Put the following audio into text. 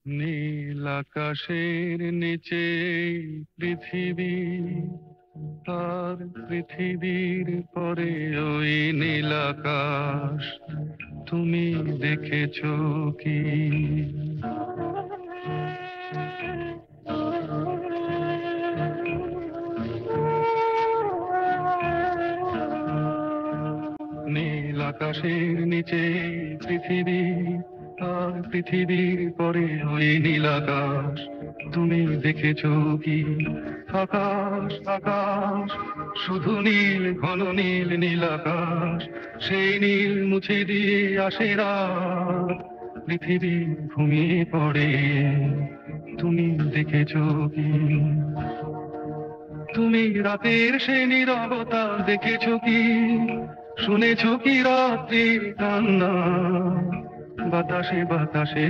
নীল আকাশের নিচে পৃথিবী, আর পৃথিবীর পরে ওই নীল আকাশ। তুমি দেখেছো কি? নীল আকাশের নিচে পৃথিবী, আর পৃথিবীর পরে ওই নীল আকাশ। তুমি দেখেছো কি? আকাশ আকাশ, শুধু নীল, ঘন নীল, নীল আকাশ। সেই নীল মুছে দিয়ে আসে রাত, পৃথিবী ঘুমিয়ে পড়ে। তুমি দেখেছো কি? তুমি রাতের সে নীরবতা দেখেছো কি? শুনেছো কি রাত্রির কান্না? বাতাসে বাতাসে